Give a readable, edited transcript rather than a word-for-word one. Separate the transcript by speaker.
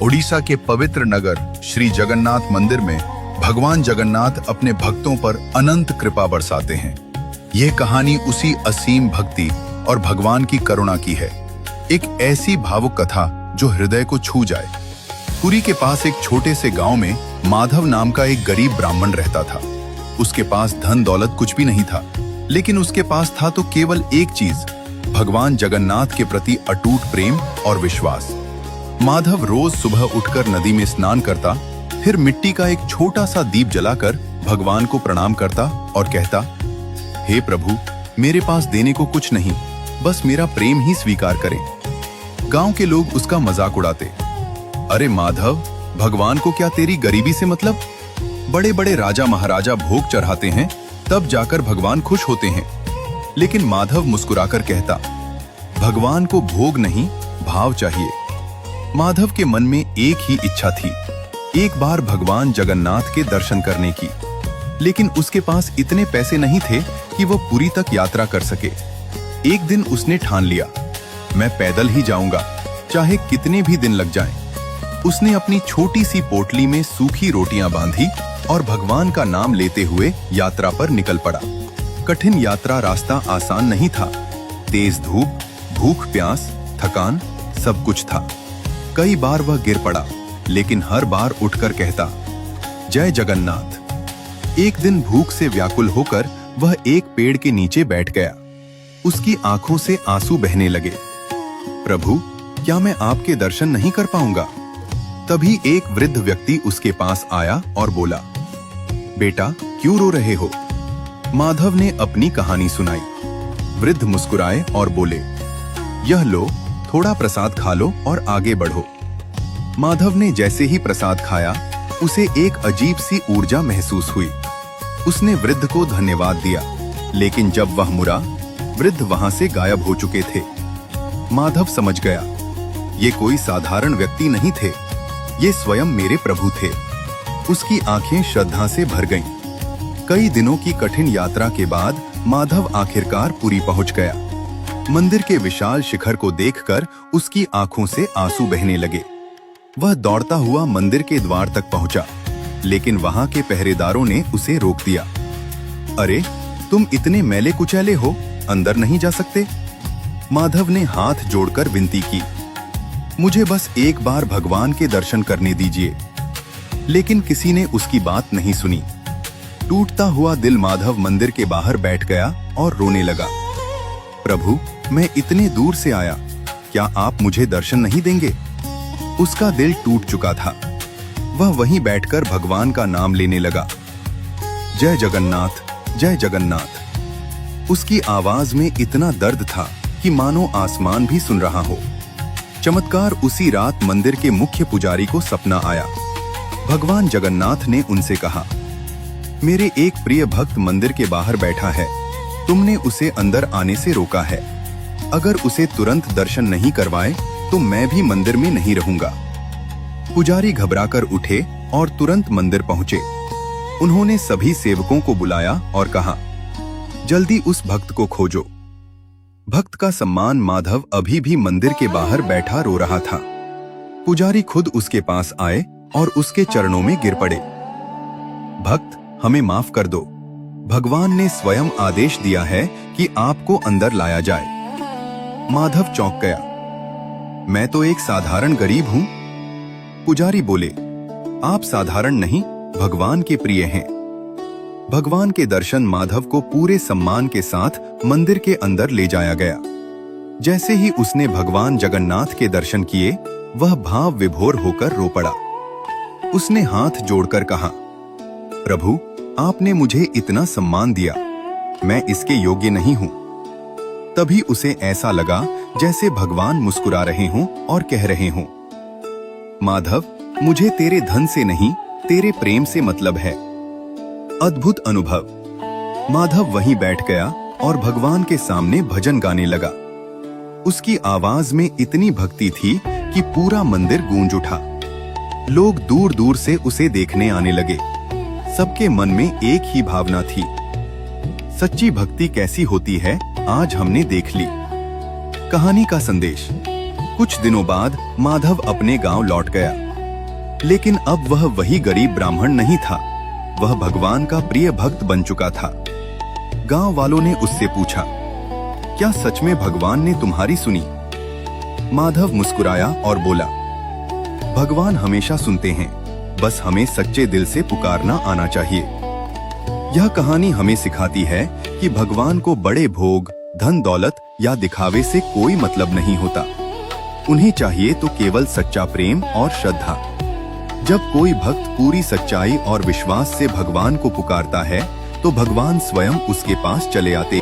Speaker 1: ओडिशा के पवित्र नगर श्री जगन्नाथ मंदिर में भगवान जगन्नाथ अपने भक्तों पर अनंत कृपा बरसाते हैं। यह कहानी उसी असीम भक्ति और भगवान की करुणा की है। एक ऐसी भावुक कथा जो हृदय को छू जाए। पुरी के पास एक छोटे से गांव में माधव नाम का एक गरीब ब्राह्मण रहता था। उसके पास धन दौलत कुछ भी नहीं था, लेकिन उसके पास था तो केवल एक चीज, भगवान जगन्नाथ के प्रति अटूट प्रेम और विश्वास। माधव रोज सुबह उठकर नदी में स्नान करता, फिर मिट्टी का एक छोटा सा दीप जलाकर भगवान को प्रणाम करता और कहता, हे प्रभु, मेरे पास देने को कुछ नहीं, बस मेरा प्रेम ही स्वीकार करें। गांव के लोग उसका मजाक उड़ाते, अरे माधव, भगवान को क्या तेरी गरीबी से मतलब? बड़े बड़े राजा महाराजा भोग चढ़ाते हैं, तब जाकर भगवान खुश होते हैं। लेकिन माधव मुस्कुराकर कहता, भगवान को भोग नहीं, भाव चाहिए। माधव के मन में एक ही इच्छा थी, एक बार भगवान जगन्नाथ के दर्शन करने की। लेकिन उसके पास इतने पैसे नहीं थे कि वो पुरी तक यात्रा कर सके। एक दिन उसने ठान लिया, मैं पैदल ही जाऊंगा, चाहे कितने भी दिन लग जाएं। उसने अपनी छोटी सी पोटली में सूखी रोटियां बांधी और भगवान का नाम लेते हुए यात्रा पर निकल पड़ा। कठिन यात्रा, रास्ता आसान नहीं था। तेज धूप, भूख प्यास, थकान, सब कुछ था। कई बार वह गिर पड़ा, लेकिन हर बार उठकर कहता, जय जगन्नाथ। एक दिन भूख से व्याकुल होकर वह एक पेड़ के नीचे बैठ गया। उसकी आंखों से आंसू बहने लगे। प्रभु, क्या मैं आपके दर्शन नहीं कर पाऊंगा? तभी एक वृद्ध व्यक्ति उसके पास आया और बोला, बेटा, क्यों रो रहे हो? माधव ने अपनी कहानी सुनाई। वृद्ध मुस्कुराए और बोले, यह लो, थोड़ा प्रसाद खा लो और आगे बढ़ो। माधव ने जैसे ही प्रसाद खाया, उसे एक अजीब सी ऊर्जा महसूस हुई। उसने वृद्ध को धन्यवाद दिया, लेकिन जब वह मुड़ा, वृद्ध वहां से गायब हो चुके थे। माधव समझ गया, ये कोई साधारण व्यक्ति नहीं थे, ये स्वयं मेरे प्रभु थे। उसकी आंखें श्रद्धा से भर गईं। कई दिनों की कठिन यात्रा के बाद माधव आखिरकार पुरी पहुंच गया। मंदिर के विशाल शिखर को देखकर उसकी आंखों से आंसू बहने लगे। वह दौड़ता हुआ मंदिर के द्वार तक पहुंचा, लेकिन वहां के पहरेदारों ने उसे रोक दिया। अरे, तुम इतने मैले कुचैले हो, अंदर नहीं जा सकते? माधव ने हाथ जोड़कर विनती की, मुझे बस एक बार भगवान के दर्शन करने दीजिए। लेकिन किसी ने उसकी बात नहीं सुनी। टूटता हुआ दिल माधव मंदिर के बाहर बैठ गया और रोने लगा। प्रभु, मैं इतने दूर से आया, क्या आप मुझे दर्शन नहीं देंगे? उसका दिल टूट चुका था। वह वहीं बैठकर भगवान का नाम लेने लगा, जय जगन्नाथ, जय जगन्नाथ। उसकी आवाज में इतना दर्द था कि मानो आसमान भी सुन रहा हो। चमत्कार, उसी रात मंदिर के मुख्य पुजारी को सपना आया। भगवान जगन्नाथ ने उनसे कहा, मेरे एक प्रिय भक्त मंदिर के बाहर बैठा है, तुमने उसे अंदर आने से रोका है। अगर उसे तुरंत दर्शन नहीं करवाए तो मैं भी मंदिर में नहीं रहूंगा। पुजारी घबराकर उठे और तुरंत मंदिर पहुंचे। उन्होंने सभी सेवकों को बुलाया और कहा, जल्दी उस भक्त को खोजो। भक्त का सम्मान माधव अभी भी मंदिर के बाहर बैठा रो रहा था। पुजारी खुद उसके पास आए और उसके चरणों में गिर पड़े। भक्त, हमें माफ कर दो। भगवान ने स्वयं आदेश दिया है कि आपको अंदर लाया जाए। माधव चौंक गया, मैं तो एक साधारण गरीब हूं। पुजारी बोले, आप साधारण नहीं, भगवान के प्रिय हैं। भगवान के दर्शन माधव को पूरे सम्मान के साथ मंदिर के अंदर ले जाया गया। जैसे ही उसने भगवान जगन्नाथ के दर्शन किए, वह भाव विभोर होकर रो पड़ा। उसने हाथ जोड़कर कहा, प्रभु, आपने मुझे इतना सम्मान दिया, मैं इसके योग्य नहीं हूं। तभी उसे ऐसा लगा जैसे भगवान मुस्कुरा रहे हों और कह रहे हों, माधव, मुझे तेरे धन से नहीं, तेरे प्रेम से मतलब है। अद्भुत अनुभव। माधव वहीं बैठ गया और भगवान के सामने भजन गाने लगा। उसकी आवाज में इतनी भक्ति थी कि पूरा मंदिर गूंज उठा। लोग दूर दूर से उसे देखने आने लगे। सबके मन में एक ही भावना थी, सच्ची भक्ति कैसी होती है, आज हमने देख ली। कहानी का संदेश। कुछ दिनों बाद माधव अपने गांव लौट गया।
Speaker 2: लेकिन अब वह वही गरीब ब्राह्मण नहीं था, वह भगवान का प्रिय भक्त बन चुका था। गांव वालों ने उससे पूछा, क्या सच में भगवान ने तुम्हारी सुनी? माधव मुस्कुराया और बोला, भगवान हमेशा सुनते हैं, बस हमें सच्चे दिल से पुकारना आना चाहिए। यह कहानी हमें सिखाती है कि भगवान को बड़े भोग, धन दौलत या दिखावे से कोई मतलब नहीं होता। उन्हें चाहिए तो केवल सच्चा प्रेम और श्रद्धा। जब कोई भक्त पूरी सच्चाई और विश्वास से भगवान को पुकारता है, तो भगवान स्वयं उसके पास चले आते